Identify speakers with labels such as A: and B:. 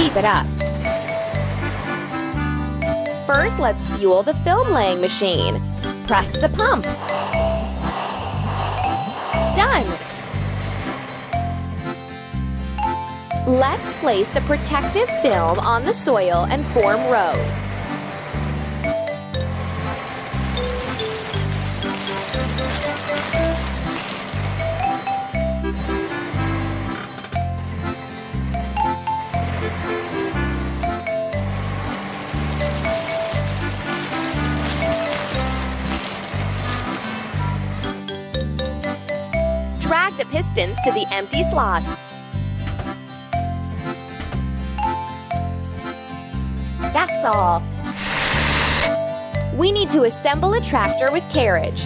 A: keep it up. First, let's fuel the film laying machine. Press the pump. Done! Let's place the protective film on the soil and form rows. Drag the pistons to the empty slots. That's all. We need to assemble a tractor with carriage.